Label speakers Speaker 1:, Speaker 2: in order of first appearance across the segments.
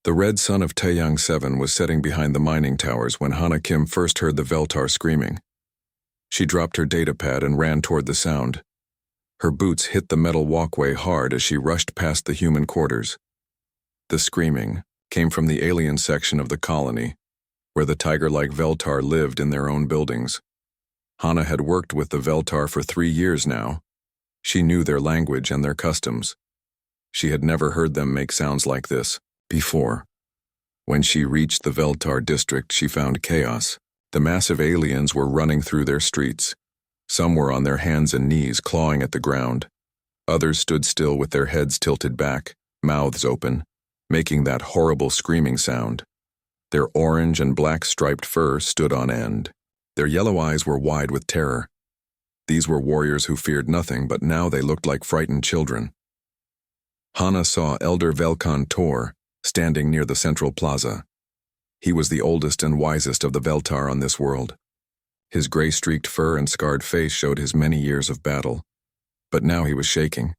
Speaker 1: The red sun of Taeyang 7 was setting behind the mining towers when Hana Kim first heard the Veltar screaming. She dropped her datapad and ran toward the sound. Her boots hit the metal walkway hard as she rushed past the human quarters. The screaming came from the alien section of the colony, where the tiger-like Veltar lived in their own buildings. Hana had worked with the Veltar for 3 years now. She knew their language and their customs. She had never heard them make sounds like this before. When she reached the Veltar district, she found chaos. The massive aliens were running through their streets. Some were on their hands and knees, clawing at the ground. Others stood still with their heads tilted back, mouths open, making that horrible screaming sound. Their orange and black striped fur stood on end. Their yellow eyes were wide with terror. These were warriors who feared nothing, but now they looked like frightened children. Hana saw Elder Velkan Tor standing near the central plaza. He was the oldest and wisest of the Veltar on this world. His gray-streaked fur and scarred face showed his many years of battle. But now he was shaking.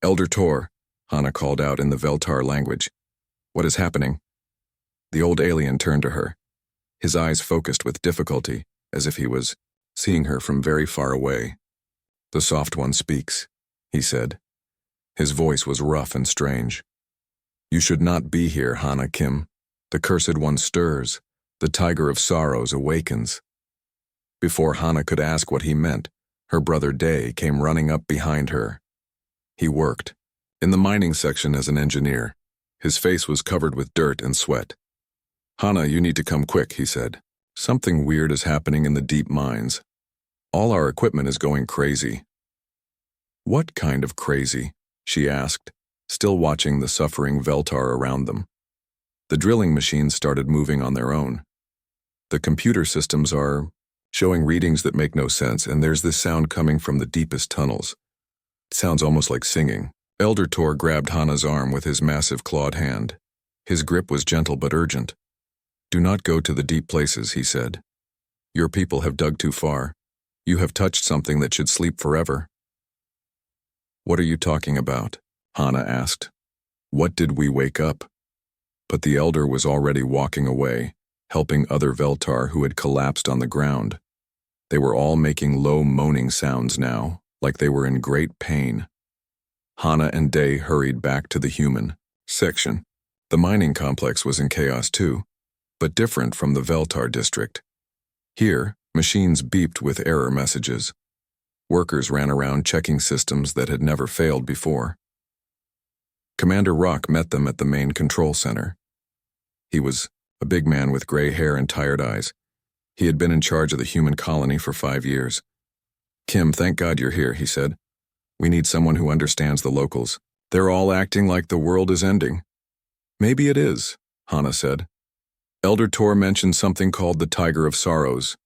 Speaker 1: "Elder Tor," Hana called out in the Veltar language. "What is happening?" The old alien turned to her. His eyes focused with difficulty, as if he was seeing her from very far away. "The soft one speaks," he said. His voice was rough and strange. "You should not be here, Hana Kim. The cursed one stirs. The tiger of sorrows awakens." Before Hana could ask what he meant, her brother Day came running up behind her. He worked in the mining section as an engineer. His face was covered with dirt and sweat. "Hana, you need to come quick," he said. "Something weird is happening in the deep mines. All our equipment is going crazy." "What kind of crazy?" she asked, still watching the suffering Veltar around them. The drilling machines started moving on their own. The computer systems are showing readings that make no sense, and there's this sound coming from the deepest tunnels. It sounds almost like singing. Elder Tor grabbed Hana's arm with his massive clawed hand. His grip was gentle but urgent. "Do not go to the deep places," he said. "Your people have dug too far. You have touched something that should sleep forever." "What are you talking about?" Hana asked. "What did we wake up?" But the elder was already walking away, helping other Veltar who had collapsed on the ground. They were all making low moaning sounds now, like they were in great pain. Hana and Day hurried back to the human section. The mining complex was in chaos too, but different from the Veltar district. Here, machines beeped with error messages. Workers ran around checking systems that had never failed before. Commander Rock met them at the main control center. He was a big man with gray hair and tired eyes. He had been in charge of the human colony for 5 years. "Kim, thank God you're here," he said. "We need someone who understands the locals. They're all acting like the world is ending." "Maybe it is," Hana said. "Elder Tor mentioned something called the Tiger of Sorrows.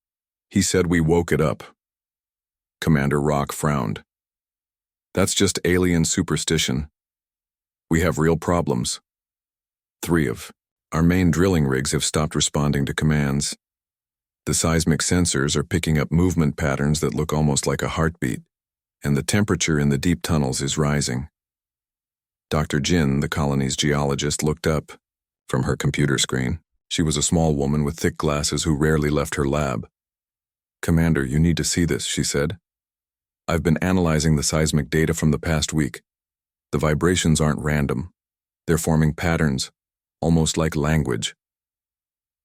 Speaker 1: He said we woke it up." Commander Rock frowned. "That's just alien superstition. We have real problems. 3 of our main drilling rigs have stopped responding to commands. The seismic sensors are picking up movement patterns that look almost like a heartbeat, and the temperature in the deep tunnels is rising." Dr. Jin, the colony's geologist, looked up from her computer screen. She was a small woman with thick glasses who rarely left her lab. "Commander, you need to see this," she said. "I've been analyzing the seismic data from the past week. The vibrations aren't random. They're forming patterns, almost like language."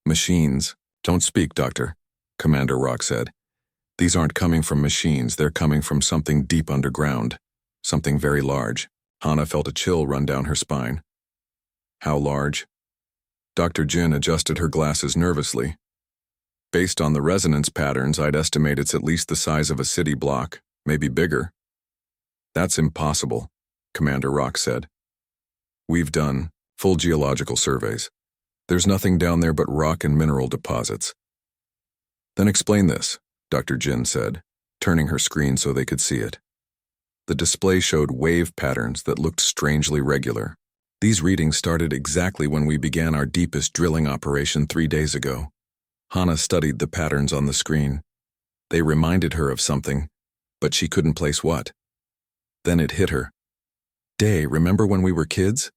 Speaker 1: "Machines. Don't speak, Doctor," Commander Rock said. "These aren't coming from machines. They're coming from something deep underground. Something very large." Hana felt a chill run down her spine. "How large?" Dr. Jin adjusted her glasses nervously. "Based on the resonance patterns, I'd estimate it's at least the size of a city block, maybe bigger." "That's impossible," Commander Rock said. "We've done full geological surveys. There's nothing down there but rock and mineral deposits." "Then explain this," Dr. Jin said, turning her screen so they could see it. The display showed wave patterns that looked strangely regular. "These readings started exactly when we began our deepest drilling operation 3 days ago." Hana studied the patterns on the screen. They reminded her of something, but she couldn't place what. Then it hit her. "Day, remember when we were kids?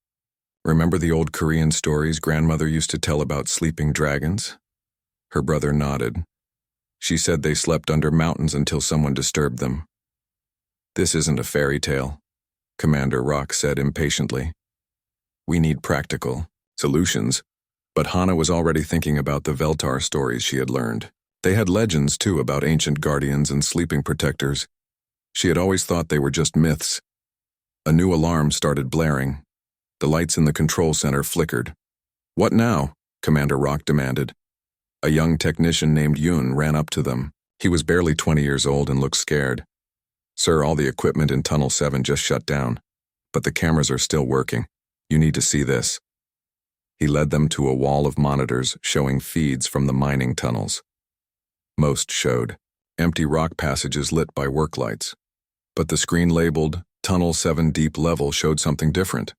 Speaker 1: Remember the old Korean stories grandmother used to tell about sleeping dragons? Her brother nodded. She said they slept under mountains until someone disturbed them. This isn't a fairy tale, Commander Rock said impatiently. We need practical solutions. But Hana was already thinking about the Veltar stories she had learned. They had legends, too, about ancient guardians and sleeping protectors. She had always thought they were just myths. A new alarm started blaring. The lights in the control center flickered. What now? Commander Rock demanded. A young technician named Yoon ran up to them. He was barely 20 years old and looked scared. Sir, all the equipment in Tunnel 7 just shut down. But the cameras are still working. You need to see this. He led them to a wall of monitors showing feeds from the mining tunnels. Most showed empty rock passages lit by work lights. But the screen labeled Tunnel 7 Deep Level showed something different.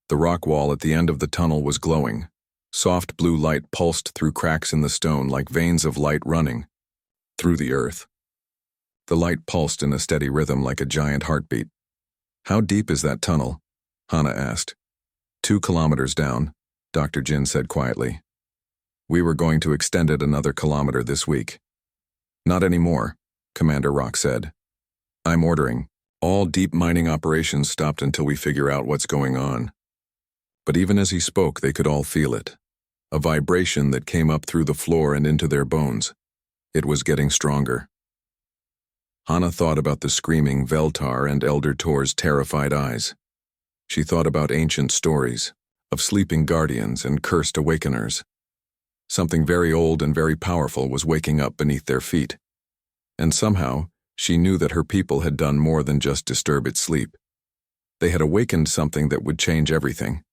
Speaker 1: The rock wall at the end of the tunnel was glowing. Soft blue light pulsed through cracks in the stone like veins of light running through the earth. The light pulsed in a steady rhythm like a giant heartbeat. How deep is that tunnel? Hana asked. 2 kilometers down, Dr. Jin said quietly. We were going to extend it another kilometer this week. Not anymore, Commander Rock said. I'm ordering. All deep mining operations stopped until we figure out what's going on. But even as he spoke, they could all feel it. A vibration that came up through the floor and into their bones. It was getting stronger. Hana thought about the screaming Veltar and Elder Tor's terrified eyes. She thought about ancient stories, of sleeping guardians and cursed awakeners. Something very old and very powerful was waking up beneath their feet. And somehow, she knew that her people had done more than just disturb its sleep. They had awakened something that would change everything.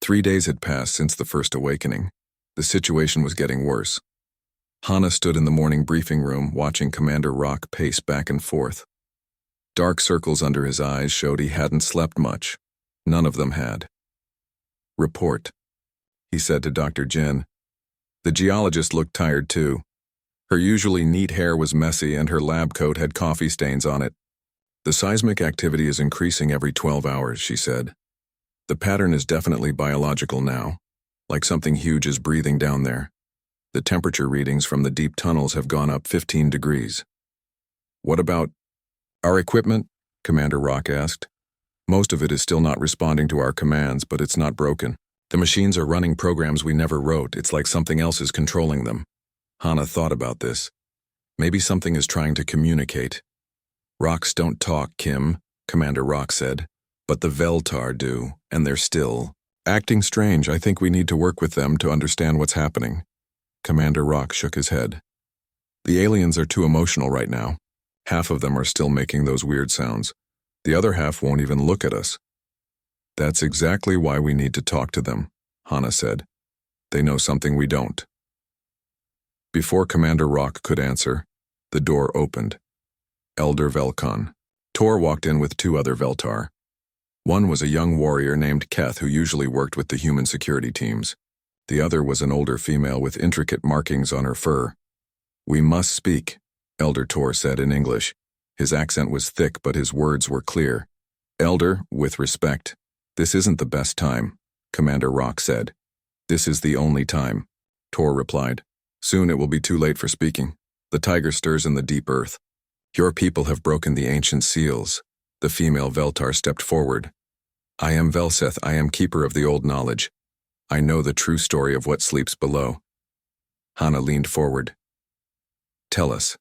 Speaker 1: 3 days had passed since the first awakening. The situation was getting worse. Hana stood in the morning briefing room watching Commander Rock pace back and forth. Dark circles under his eyes showed he hadn't slept much. None of them had. Report, he said to Dr. Jin. The geologist looked tired too. Her usually neat hair was messy and her lab coat had coffee stains on it. The seismic activity is increasing every 12 hours, she said. The pattern is definitely biological now, like something huge is breathing down there. The temperature readings from the deep tunnels have gone up 15 degrees. What about our equipment? Commander Rock asked. Most of it is still not responding to our commands, but it's not broken. The machines are running programs we never wrote. It's like something else is controlling them. Hana thought about this. Maybe something is trying to communicate. Rocks don't talk, Kim, Commander Rock said. But the Veltar do, and they're still acting strange. I think we need to work with them to understand what's happening. Commander Rock shook his head. The aliens are too emotional right now. Half of them are still making those weird sounds. The other half won't even look at us. That's exactly why we need to talk to them, Hana said. They know something we don't. Before Commander Rock could answer, the door opened. Elder Velkon. Tor walked in with 2 other Veltar. One was a young warrior named Keth who usually worked with the human security teams. The other was an older female with intricate markings on her fur. We must speak, Elder Tor said in English. His accent was thick, but his words were clear. Elder, with respect, this isn't the best time, Commander Rock said. This is the only time, Tor replied. Soon it will be too late for speaking. The tiger stirs in the deep earth. Your people have broken the ancient seals. The female Veltar stepped forward. I am Velseth. I am keeper of the old knowledge. I know the true story of what sleeps below. Hana leaned forward. Tell us.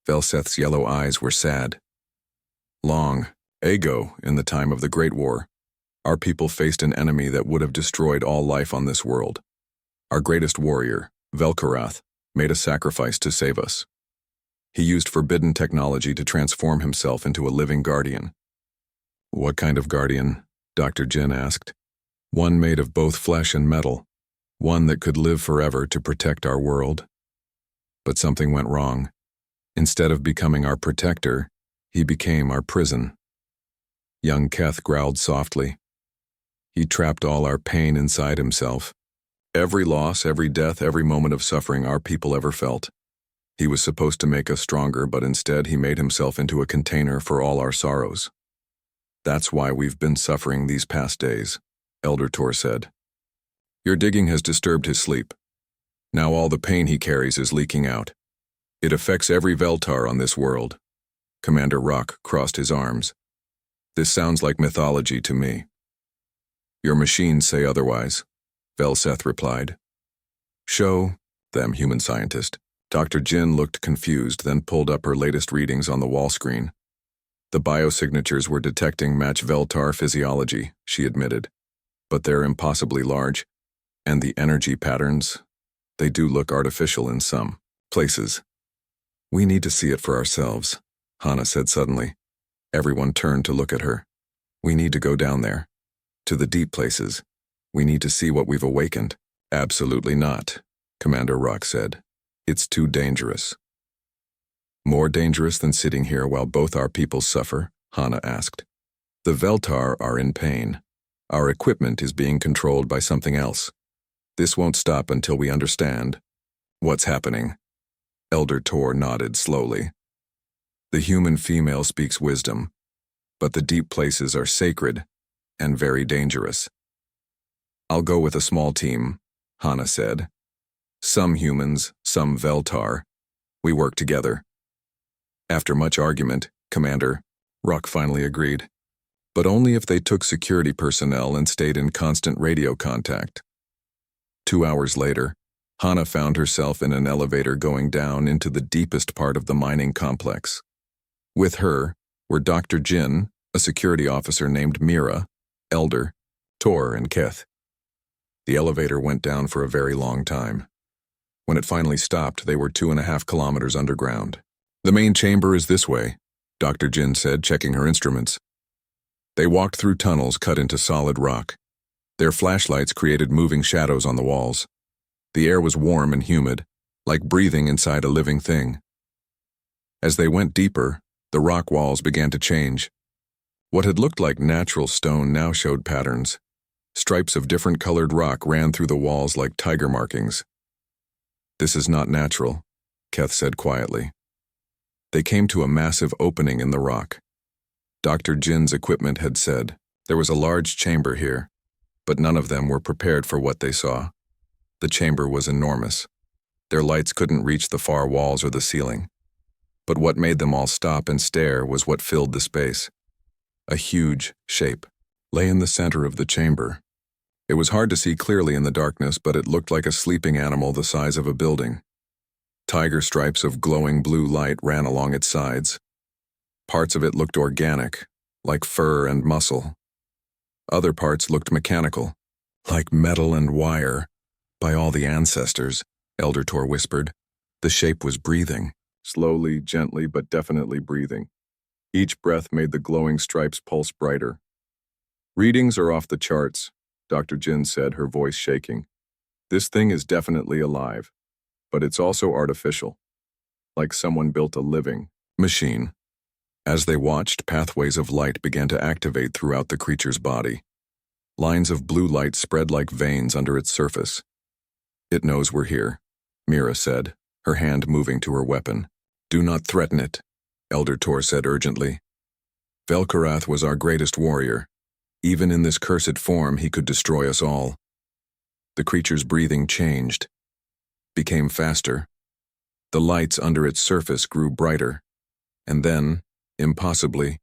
Speaker 1: Velseth's yellow eyes were sad. Long ago, in the time of the Great War, our people faced an enemy that would have destroyed all life on this world. Our greatest warrior, Velkarath, made a sacrifice to save us. He used forbidden technology to transform himself into a living guardian. What kind of guardian? Dr. Jin asked. One made of both flesh and metal, one that could live forever to protect our world. But something went wrong. Instead of becoming our protector, he became our prison. Young Keth growled softly. He trapped all our pain inside himself. Every loss, every death, every moment of suffering our people ever felt. He was supposed to make us stronger, but instead he made himself into a container for all our sorrows. That's why we've been suffering these past days. Elder Tor said. Your digging has disturbed his sleep. Now all the pain he carries is leaking out. It affects every Veltar on this world. Commander Rock crossed his arms. This sounds like mythology to me. Your machines say otherwise, Velseth replied. Show them, human scientist. Dr. Jin looked confused, then pulled up her latest readings on the wall screen. The biosignatures were detecting match Veltar physiology, she admitted. But they're impossibly large. And the energy patterns, they do look artificial in some places. We need to see it for ourselves, Hana said suddenly. Everyone turned to look at her. We need to go down there. To the deep places. We need to see what we've awakened. Absolutely not, Commander Rock said. It's too dangerous. More dangerous than sitting here while both our people suffer? Hana asked. The Veltar are in pain. Our equipment is being controlled by something else. This won't stop until we understand what's happening. Elder Tor nodded slowly. The human female speaks wisdom, but the deep places are sacred and very dangerous. I'll go with a small team, Hana said. Some humans, some Veltar. We work together. After much argument, Commander Rock finally agreed, but only if they took security personnel and stayed in constant radio contact. 2 hours later, Hana found herself in an elevator going down into the deepest part of the mining complex. With her were Dr. Jin, a security officer named Mira, Elder, Tor, and Keth. The elevator went down for a very long time. When it finally stopped, they were 2.5 kilometers underground. The main chamber is this way, Dr. Jin said, checking her instruments. They walked through tunnels cut into solid rock. Their flashlights created moving shadows on the walls. The air was warm and humid, like breathing inside a living thing. As they went deeper, the rock walls began to change. What had looked like natural stone now showed patterns. Stripes of different colored rock ran through the walls like tiger markings. This is not natural, Keth said quietly. They came to a massive opening in the rock. Dr. Jin's equipment had said there was a large chamber here, but none of them were prepared for what they saw. The chamber was enormous. Their lights couldn't reach the far walls or the ceiling. But what made them all stop and stare was what filled the space. A huge shape lay in the center of the chamber. It was hard to see clearly in the darkness, but it looked like a sleeping animal the size of a building. Tiger stripes of glowing blue light ran along its sides. Parts of it looked organic, like fur and muscle. Other parts looked mechanical, like metal and wire. By all the ancestors, Elder Tor whispered. The shape was breathing, slowly, gently, but definitely breathing. Each breath made the glowing stripes pulse brighter. Readings are off the charts, Dr. Jin said, her voice shaking. This thing is definitely alive, but it's also artificial, like someone built a living machine. As they watched, pathways of light began to activate throughout the creature's body. Lines of blue light spread like veins under its surface. It knows we're here, Mira said, her hand moving to her weapon. Do not threaten it, Elder Tor said urgently. Velkarath was our greatest warrior. Even in this cursed form, he could destroy us all. The creature's breathing changed, became faster. The lights under its surface grew brighter. And then, impossibly,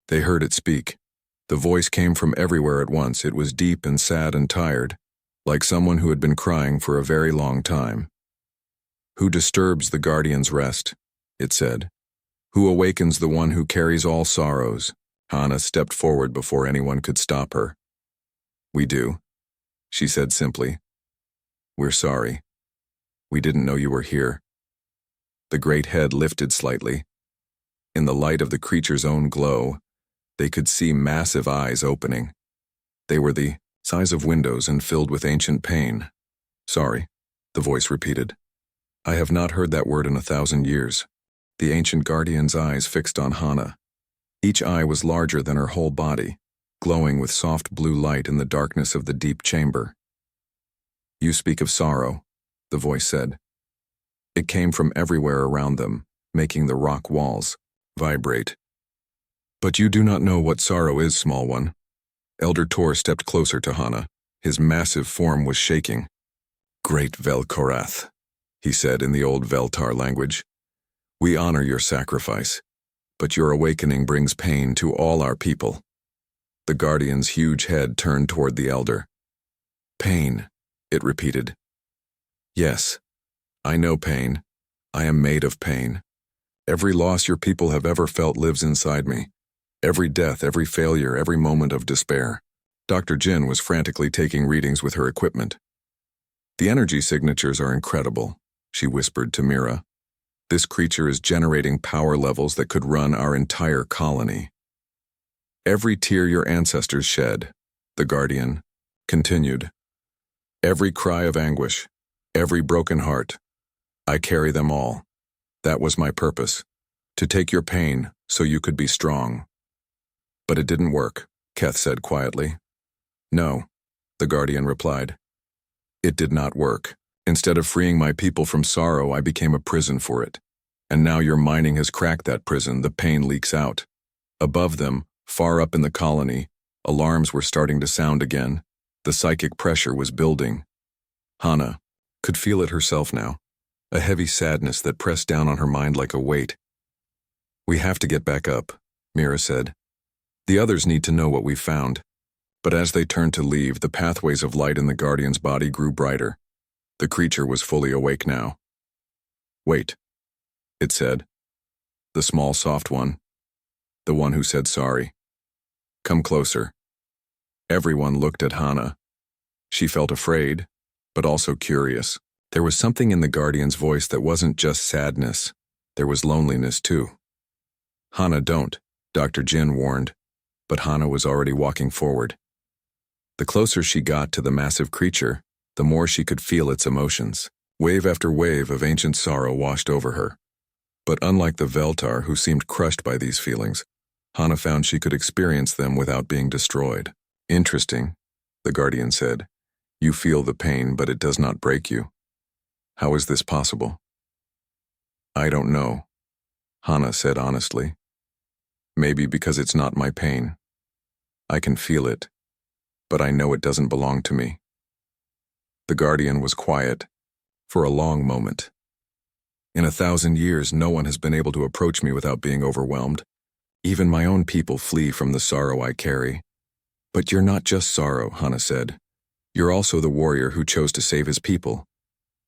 Speaker 1: they heard it speak. The voice came from everywhere at once. It was deep and sad and tired, like someone who had been crying for a very long time. Who disturbs the guardian's rest, it said. Who awakens the one who carries all sorrows? Hana stepped forward before anyone could stop her. We do, she said simply. We're sorry. We didn't know you were here. The great head lifted slightly. In the light of the creature's own glow, they could see massive eyes opening. They were the size of windows and filled with ancient pain. Sorry, the voice repeated. I have not heard that word in 1,000 years. The ancient guardian's eyes fixed on Hana. Each eye was larger than her whole body, glowing with soft blue light in the darkness of the deep chamber. You speak of sorrow, the voice said. It came from everywhere around them, making the rock walls vibrate. But you do not know what sorrow is, small one. Elder Tor stepped closer to Hana. His massive form was shaking. "Great Velkorath," he said in the old Veltar language. "We honor your sacrifice, but your awakening brings pain to all our people." The Guardian's huge head turned toward the Elder. "Pain," it repeated. "Yes, I know pain. I am made of pain. Every loss your people have ever felt lives inside me. Every death, every failure, every moment of despair." Dr. Jin was frantically taking readings with her equipment. "The energy signatures are incredible," she whispered to Mira. "This creature is generating power levels that could run our entire colony." "Every tear your ancestors shed," the Guardian continued. "Every cry of anguish, every broken heart. I carry them all. That was my purpose, to take your pain so you could be strong." "But it didn't work," Keth said quietly. "No," the Guardian replied. "It did not work. Instead of freeing my people from sorrow, I became a prison for it. And now your mining has cracked that prison, the pain leaks out." Above them, far up in the colony, alarms were starting to sound again. The psychic pressure was building. Hana could feel it herself now, a heavy sadness that pressed down on her mind like a weight. "We have to get back up," Mira said. "The others need to know what we found." But as they turned to leave, the pathways of light in the Guardian's body grew brighter. The creature was fully awake now. "Wait," it said. "The small, soft one. The one who said sorry. Come closer." Everyone looked at Hana. She felt afraid, but also curious. There was something in the Guardian's voice that wasn't just sadness. There was loneliness, too. "Hana, don't," Dr. Jin warned, but Hana was already walking forward. The closer she got to the massive creature, the more she could feel its emotions. Wave after wave of ancient sorrow washed over her. But unlike the Veltar, who seemed crushed by these feelings, Hana found she could experience them without being destroyed. "Interesting," the Guardian said. "You feel the pain, but it does not break you. How is this possible?" "I don't know," Hana said honestly. "Maybe because it's not my pain. I can feel it, but I know it doesn't belong to me." The Guardian was quiet for a long moment. "In 1,000 years, no one has been able to approach me without being overwhelmed. Even my own people flee from the sorrow I carry." "But you're not just sorrow," Hana said. "You're also the warrior who chose to save his people.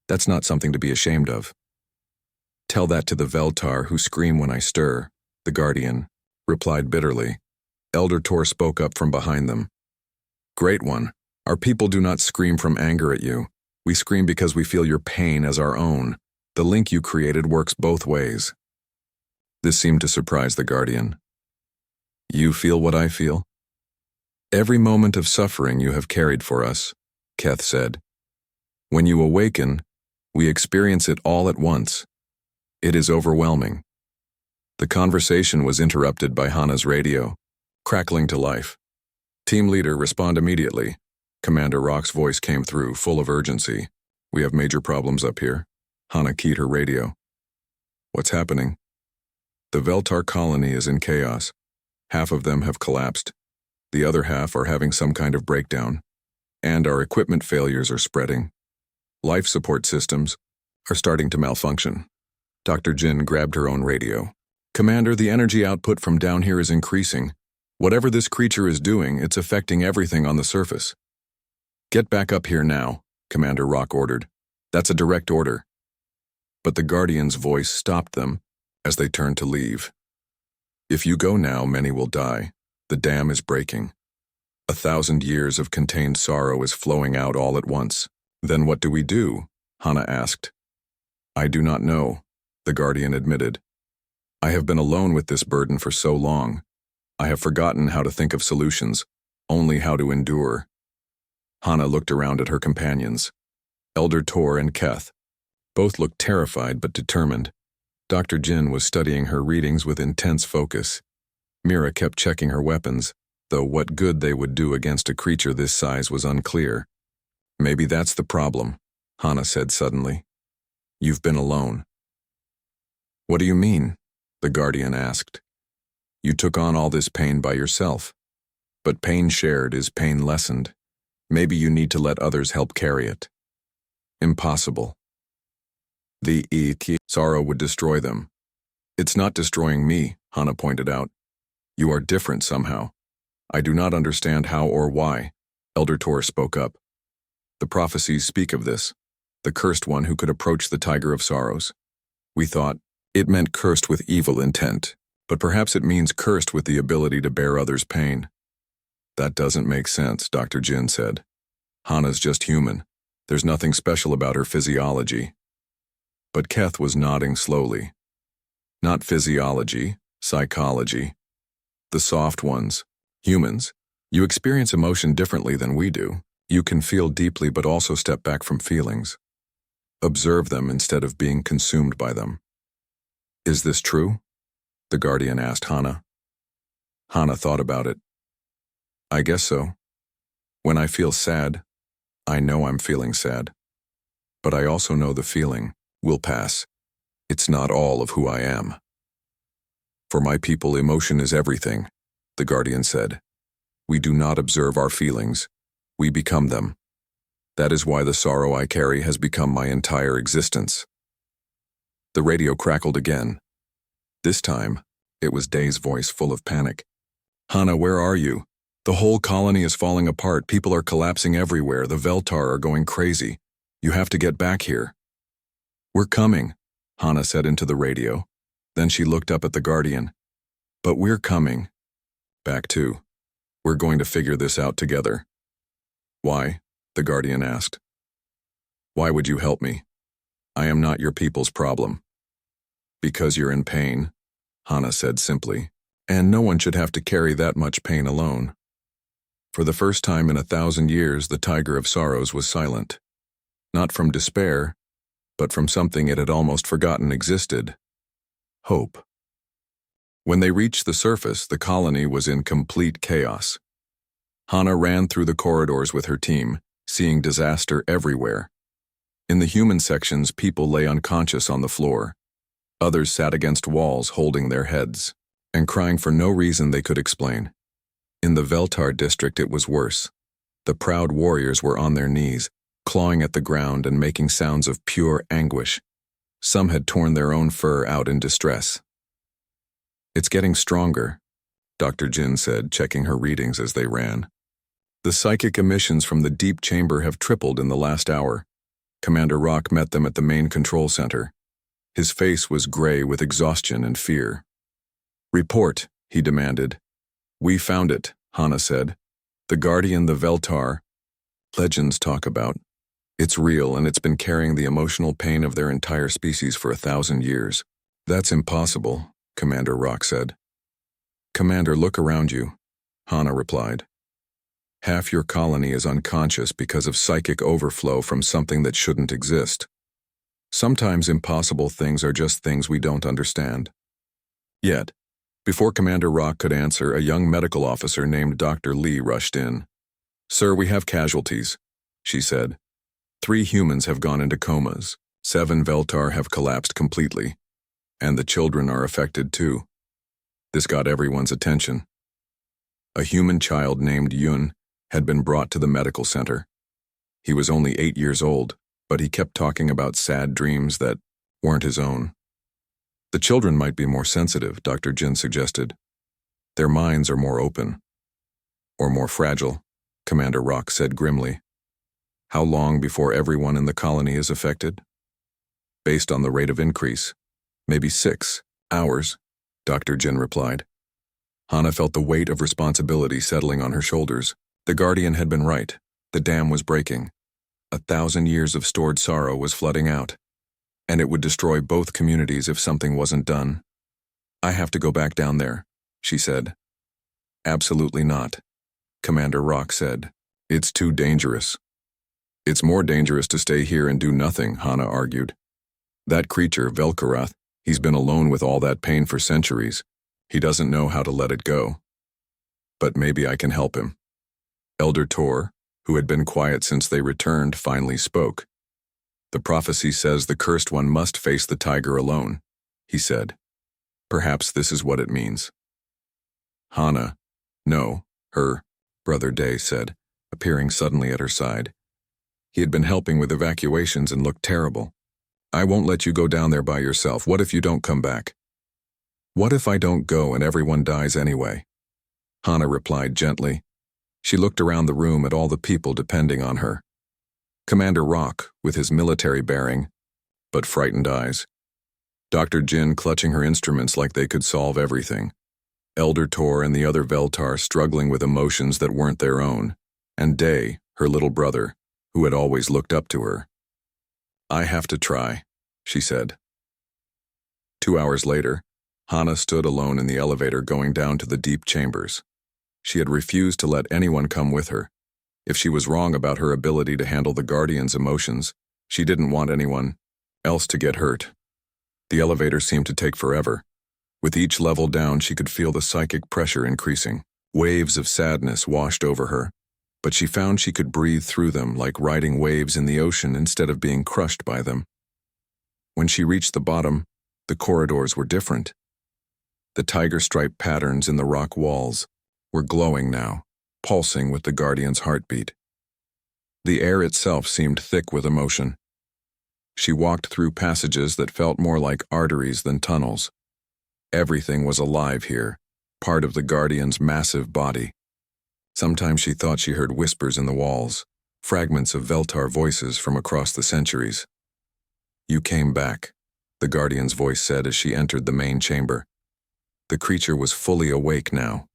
Speaker 1: That's not something to be ashamed of." "Tell that to the Veltar who scream when I stir," the Guardian replied bitterly. Elder Tor spoke up from behind them. "Great One, our people do not scream from anger at you. We scream because we feel your pain as our own. The link you created works both ways." This seemed to surprise the Guardian. "You feel what I feel?" "Every moment of suffering you have carried for us," Keth said. "When you awaken, we experience it all at once. It is overwhelming." The conversation was interrupted by Hana's radio, crackling to life. "Team leader, respond immediately." Commander Rock's voice came through, full of urgency. "We have major problems up here." Hana keyed her radio. "What's happening?" "The Veltar colony is in chaos. Half of them have collapsed. The other half are having some kind of breakdown. And our equipment failures are spreading. Life support systems are starting to malfunction." Dr. Jin grabbed her own radio. "Commander, the energy output from down here is increasing. Whatever this creature is doing, it's affecting everything on the surface." "Get back up here now," Commander Rock ordered. "That's a direct order." But the Guardian's voice stopped them as they turned to leave. "If you go now, many will die. The dam is breaking. 1,000 years of contained sorrow is flowing out all at once." "Then what do we do?" Hana asked. "I do not know," the Guardian admitted. "I have been alone with this burden for so long. I have forgotten how to think of solutions, only how to endure." Hana looked around at her companions. Elder Tor and Keth. Both looked terrified but determined. Dr. Jin was studying her readings with intense focus. Mira kept checking her weapons, though what good they would do against a creature this size was unclear. "Maybe that's the problem," Hana said suddenly. "You've been alone." "What do you mean?" the Guardian asked. "You took on all this pain by yourself." But pain shared is pain lessened. Maybe you need to let others help carry it. Impossible. The sorrow would destroy them. It's not destroying me, Hana pointed out. You are different somehow. I do not understand how or why, Elder Tor spoke up. The prophecies speak of this, the cursed one who could approach the Tiger of Sorrows. We thought it meant cursed with evil intent, but perhaps it means cursed with the ability to bear others' pain. That doesn't make sense, Dr. Jin said. Hana's just human. There's nothing special about her physiology. But Keth was nodding slowly. Not physiology, psychology. The soft ones, humans. You experience emotion differently than we do. You can feel deeply but also step back from feelings. Observe them instead of being consumed by them. Is this true? The Guardian asked Hana. Hana thought about it. I guess so. When I feel sad, I know I'm feeling sad. But I also know the feeling will pass. It's not all of who I am. For my people, emotion is everything, the Guardian said. We do not observe our feelings. We become them. That is why the sorrow I carry has become my entire existence. The radio crackled again. This time, it was Day's voice, full of panic. Hana, where are you? The whole colony is falling apart. People are collapsing everywhere. The Veltar are going crazy. You have to get back here. We're coming, Hana said into the radio. Then she looked up at the Guardian. But we're coming. Back too. We're going to figure this out together. Why? The Guardian asked. Why would you help me? I am not your people's problem. Because you're in pain, Hana said simply, and no one should have to carry that much pain alone. For the first time in 1,000 years, the Tiger of Sorrows was silent. Not from despair, but from something it had almost forgotten existed. Hope. When they reached the surface, the colony was in complete chaos. Hana ran through the corridors with her team, seeing disaster everywhere. In the human sections, people lay unconscious on the floor. Others sat against walls holding their heads and crying for no reason they could explain. In the Veltar district, it was worse. The proud warriors were on their knees, clawing at the ground and making sounds of pure anguish. Some had torn their own fur out in distress. It's getting stronger, Dr. Jin said, checking her readings as they ran. The psychic emissions from the deep chamber have tripled in the last hour. Commander Rock met them at the main control center. His face was gray with exhaustion and fear. Report, he demanded. We found it, Hana said. The Guardian, the Veltar. Legends talk about. It's real, and it's been carrying the emotional pain of their entire species for 1,000 years. That's impossible, Commander Rock said. Commander, look around you, Hana replied. Half your colony is unconscious because of psychic overflow from something that shouldn't exist. Sometimes impossible things are just things we don't understand. Yet, before Commander Rock could answer, a young medical officer named Dr. Lee rushed in. Sir, we have casualties, she said. 3 humans have gone into comas. 7 Veltar have collapsed completely. And the children are affected too. This got everyone's attention. A human child named Yun had been brought to the medical center. He was only 8 years old, but he kept talking about sad dreams that weren't his own. The children might be more sensitive, Dr. Jin suggested. Their minds are more open. Or more fragile, Commander Rock said grimly. How long before everyone in the colony is affected? Based on the rate of increase. Maybe 6 hours, Dr. Jin replied. Hana felt the weight of responsibility settling on her shoulders. The Guardian had been right. The dam was breaking. 1,000 years of stored sorrow was flooding out. And it would destroy both communities if something wasn't done. I have to go back down there, she said. Absolutely not, Commander Rock said. It's too dangerous. It's more dangerous to stay here and do nothing, Hana argued. That creature, Velkarath, he's been alone with all that pain for centuries. He doesn't know how to let it go. But maybe I can help him. Elder Tor, who had been quiet since they returned, finally spoke. The prophecy says the cursed one must face the tiger alone, he said. Perhaps this is what it means. Hana, no, her Brother Day said, appearing suddenly at her side. He had been helping with evacuations and looked terrible. I won't let you go down there by yourself. What if you don't come back? What if I don't go and everyone dies anyway? Hana replied gently. She looked around the room at all the people depending on her. Commander Rock, with his military bearing, but frightened eyes. Dr. Jin clutching her instruments like they could solve everything. Elder Tor and the other Veltar struggling with emotions that weren't their own. And Day, her little brother, who had always looked up to her. I have to try, she said. 2 hours later, Hana stood alone in the elevator going down to the deep chambers. She had refused to let anyone come with her. If she was wrong about her ability to handle the Guardian's emotions, she didn't want anyone else to get hurt. The elevator seemed to take forever. With each level down, she could feel the psychic pressure increasing. Waves of sadness washed over her, but she found she could breathe through them like riding waves in the ocean instead of being crushed by them. When she reached the bottom, the corridors were different. The tiger-striped patterns in the rock walls were glowing now, pulsing with the Guardian's heartbeat. The air itself seemed thick with emotion. She walked through passages that felt more like arteries than tunnels. Everything was alive here, part of the Guardian's massive body. Sometimes she thought she heard whispers in the walls, fragments of Veltar voices from across the centuries. You came back, the Guardian's voice said as she entered the main chamber. The creature was fully awake now.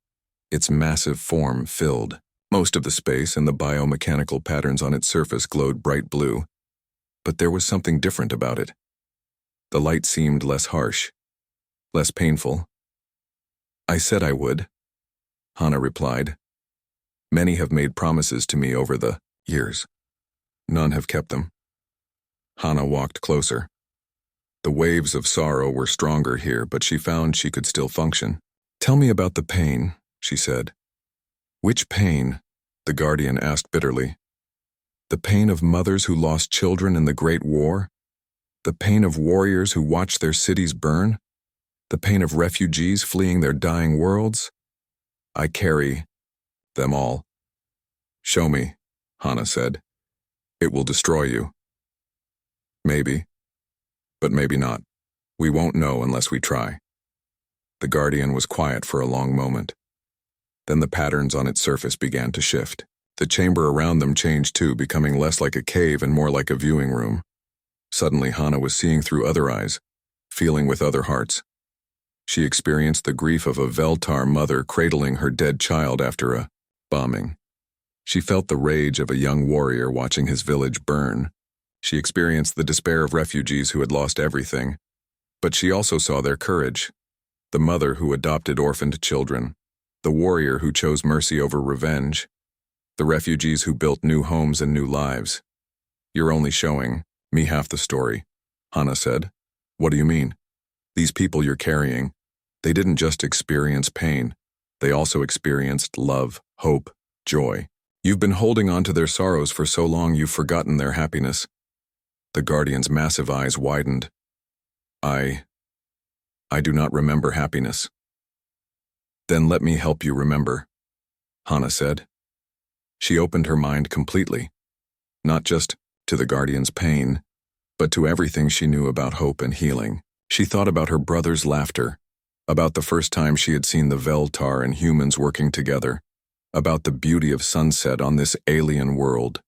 Speaker 1: Its massive form filled most of the space, and the biomechanical patterns on its surface glowed bright blue. But there was something different about it. The light seemed less harsh, less painful. I said I would, Hana replied. Many have made promises to me over the years. None have kept them. Hana walked closer. The waves of sorrow were stronger here, but she found she could still function. Tell me about the pain, she said. Which pain? The Guardian asked bitterly. The pain of mothers who lost children in the Great War? The pain of warriors who watched their cities burn? The pain of refugees fleeing their dying worlds? I carry them all. Show me, Hana said. It will destroy you. Maybe. But maybe not. We won't know unless we try. The Guardian was quiet for a long moment. Then the patterns on its surface began to shift. The chamber around them changed too, becoming less like a cave and more like a viewing room. Suddenly Hana was seeing through other eyes, feeling with other hearts. She experienced the grief of a Veltar mother cradling her dead child after a bombing. She felt the rage of a young warrior watching his village burn. She experienced the despair of refugees who had lost everything. But she also saw their courage. The mother who adopted orphaned children. The warrior who chose mercy over revenge. The refugees who built new homes and new lives. You're only showing me half the story, Hana said. What do you mean? These people you're carrying, they didn't just experience pain. They also experienced love, hope, joy. You've been holding on to their sorrows for so long you've forgotten their happiness. The Guardian's massive eyes widened. I do not remember happiness. Then let me help you remember, Hana said. She opened her mind completely, not just to the Guardian's pain, but to everything she knew about hope and healing. She thought about her brother's laughter, about the first time she had seen the Veltar and humans working together, about the beauty of sunset on this alien world.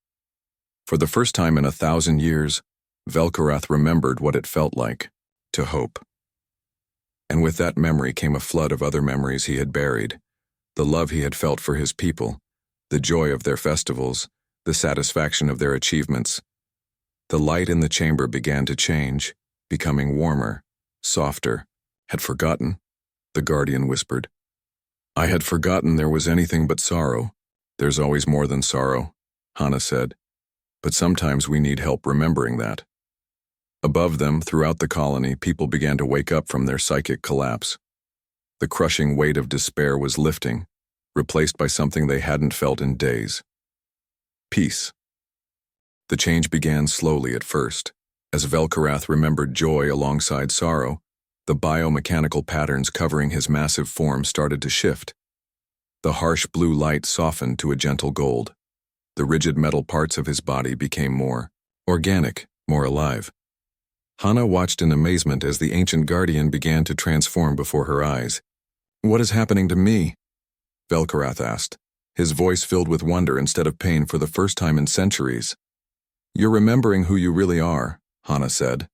Speaker 1: For the first time in 1,000 years, Velkarath remembered what it felt like to hope. And with that memory came a flood of other memories he had buried, the love he had felt for his people, the joy of their festivals, the satisfaction of their achievements. The light in the chamber began to change, becoming warmer, softer. Had forgotten, the Guardian whispered. I had forgotten there was anything but sorrow. There's always more than sorrow, Hana said. But sometimes we need help remembering that. Above them, throughout the colony, people began to wake up from their psychic collapse. The crushing weight of despair was lifting, replaced by something they hadn't felt in days. Peace. The change began slowly at first. As Velkarath remembered joy alongside sorrow, the biomechanical patterns covering his massive form started to shift. The harsh blue light softened to a gentle gold. The rigid metal parts of his body became more organic, more alive. Hana watched in amazement as the ancient guardian began to transform before her eyes. "What is happening to me?" Velkarath asked, his voice filled with wonder instead of pain for the first time in centuries. "You're remembering who you really are," Hana said.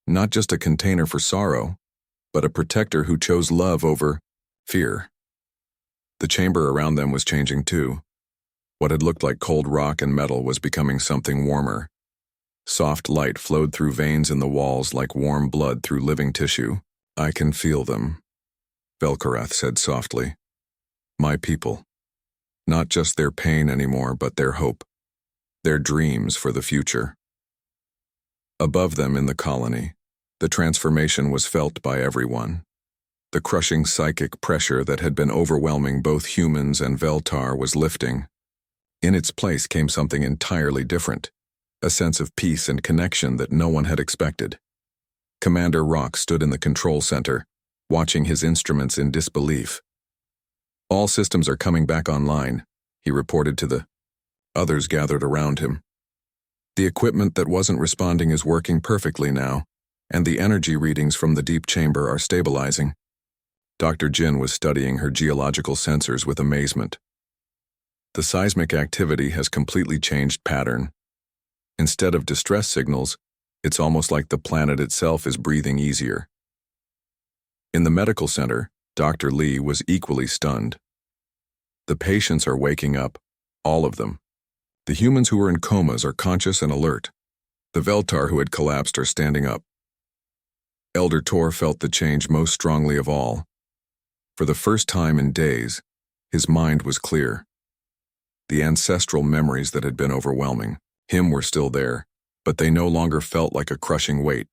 Speaker 1: "Not just a container for sorrow, but a protector who chose love over fear." The chamber around them was changing too. What had looked like cold rock and metal was becoming something warmer. Soft light flowed through veins in the walls like warm blood through living tissue. "I can feel them," Velkarath said softly. "My people. Not just their pain anymore, but their hope. Their dreams for the future." Above them in the colony, the transformation was felt by everyone. The crushing psychic pressure that had been overwhelming both humans and Veltar was lifting. In its place came something entirely different, a sense of peace and connection that no one had expected. Commander Rock stood in the control center, watching his instruments in disbelief. "All systems are coming back online," he reported to the others gathered around him. "The equipment that wasn't responding is working perfectly now, and the energy readings from the deep chamber are stabilizing." Dr. Jin was studying her geological sensors with amazement. "The seismic activity has completely changed pattern. Instead of distress signals, it's almost like the planet itself is breathing easier." In the medical center, Dr. Lee was equally stunned. "The patients are waking up, all of them. The humans who were in comas are conscious and alert. The Veltar who had collapsed are standing up." Elder Tor felt the change most strongly of all. For the first time in days, his mind was clear. The ancestral memories that had been overwhelming him were still there, but they no longer felt like a crushing weight.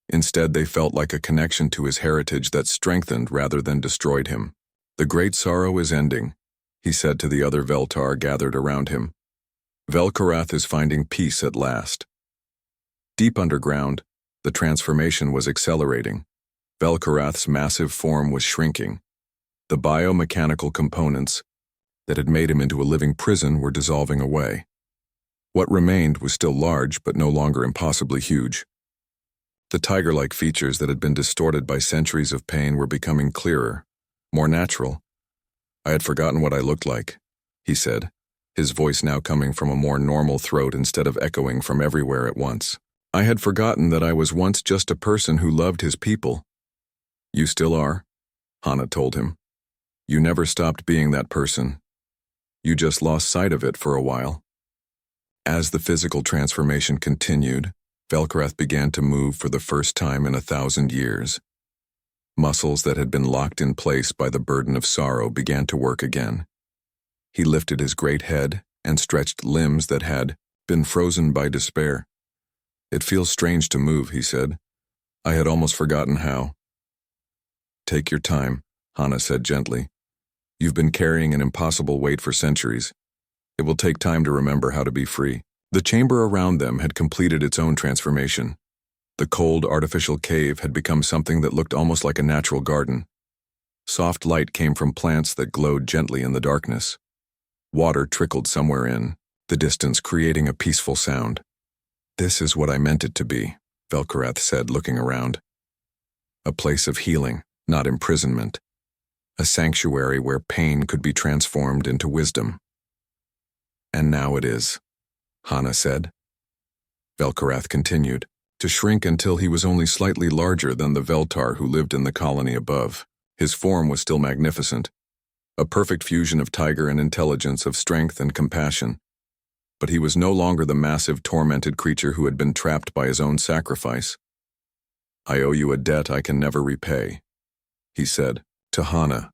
Speaker 1: Instead, they felt like a connection to his heritage that strengthened rather than destroyed him. "The great sorrow is ending," he said to the other Veltar gathered around him. "Velkarath is finding peace at last." Deep underground, the transformation was accelerating. Velkarath's massive form was shrinking. The biomechanical components that had made him into a living prison were dissolving away. What remained was still large, but no longer impossibly huge. The tiger-like features that had been distorted by centuries of pain were becoming clearer, more natural. "I had forgotten what I looked like," he said, his voice now coming from a more normal throat instead of echoing from everywhere at once. "I had forgotten that I was once just a person who loved his people." "You still are," Hana told him. "You never stopped being that person. You just lost sight of it for a while." As the physical transformation continued, Velkarath began to move for the first time in 1,000 years. Muscles that had been locked in place by the burden of sorrow began to work again. He lifted his great head and stretched limbs that had been frozen by despair. "It feels strange to move," he said. "I had almost forgotten how." "Take your time," Hana said gently. "You've been carrying an impossible weight for centuries. It will take time to remember how to be free." The chamber around them had completed its own transformation. The cold, artificial cave had become something that looked almost like a natural garden. Soft light came from plants that glowed gently in the darkness. Water trickled somewhere in the distance, creating a peaceful sound. "This is what I meant it to be," Velkarath said, looking around. "A place of healing, not imprisonment. A sanctuary where pain could be transformed into wisdom." "And now it is," Hana said. Velkarath continued to shrink until he was only slightly larger than the Veltar who lived in the colony above. His form was still magnificent, a perfect fusion of tiger and intelligence, of strength and compassion. But he was no longer the massive, tormented creature who had been trapped by his own sacrifice. "I owe you a debt I can never repay," he said to Hana.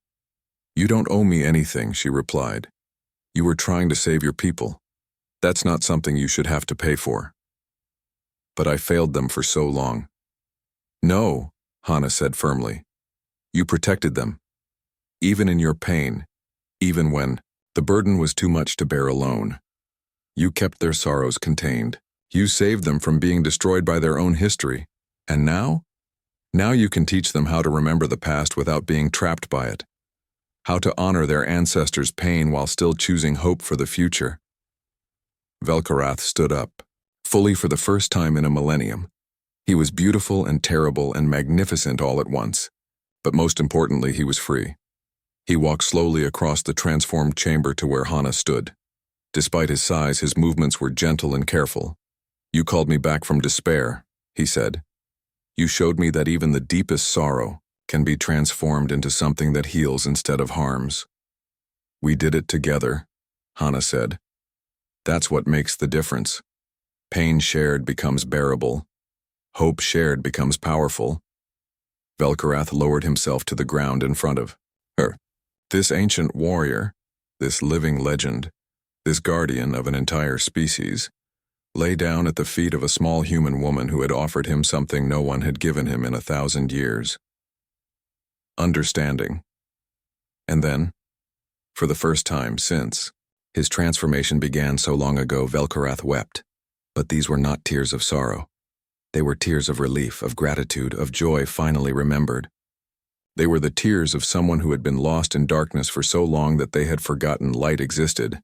Speaker 1: "You don't owe me anything," she replied. "You were trying to save your people. That's not something you should have to pay for." "But I failed them for so long." "No," Hana said firmly. "You protected them. Even in your pain, even when the burden was too much to bear alone. You kept their sorrows contained. You saved them from being destroyed by their own history. And now? Now you can teach them how to remember the past without being trapped by it. how to honor their ancestors' pain while still choosing hope for the future. Vel'Korath stood up, fully for the first time in a millennium. He was beautiful and terrible and magnificent all at once, but most importantly, he was free. He walked slowly across the transformed chamber to where Hana stood. Despite his size, his movements were gentle and careful. "You called me back from despair," he said. "You showed me that even the deepest sorrow can be transformed into something that heals instead of harms." "We did it together," Hana said. "That's what makes the difference. Pain shared becomes bearable. Hope shared becomes powerful." Vel'Korath lowered himself to the ground in front of her. This ancient warrior, this living legend, this guardian of an entire species, lay down at the feet of a small human woman who had offered him something no one had given him in 1,000 years. Understanding. And then, for the first time since his transformation began so long ago, Vel'Korath wept. But these were not tears of sorrow. They were tears of relief, of gratitude, of joy finally remembered. They were the tears of someone who had been lost in darkness for so long that they had forgotten light existed,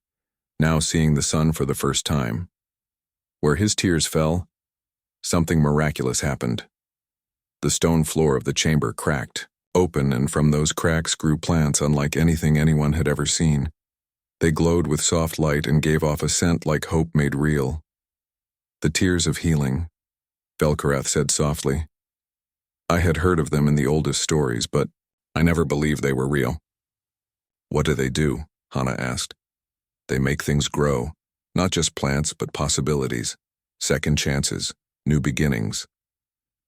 Speaker 1: now seeing the sun for the first time. Where his tears fell, something miraculous happened. The stone floor of the chamber cracked open, and from those cracks grew plants unlike anything anyone had ever seen. They glowed with soft light and gave off a scent like hope made real. "The tears of healing," Vel'Korath said softly. "I had heard of them in the oldest stories, but I never believed they were real." "What do they do?" Hana asked. "They make things grow, not just plants, but possibilities, second chances, new beginnings."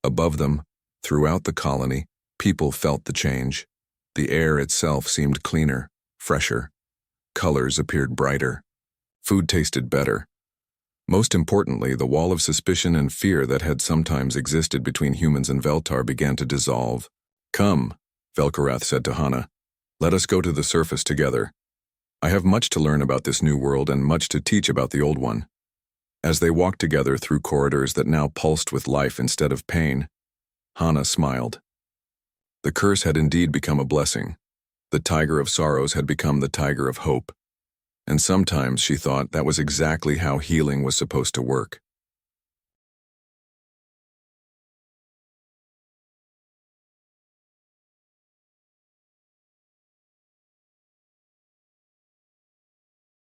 Speaker 1: Above them, throughout the colony, people felt the change. The air itself seemed cleaner, fresher. Colors appeared brighter. Food tasted better. Most importantly, the wall of suspicion and fear that had sometimes existed between humans and Veltar began to dissolve. "Come," Vel'Korath said to Hana. "Let us go to the surface together. I have much to learn about this new world and much to teach about the old one." As they walked together through corridors that now pulsed with life instead of pain, Hana smiled. The curse had indeed become a blessing. The tiger of sorrows had become the tiger of hope. And sometimes she thought that was exactly how healing was supposed to work.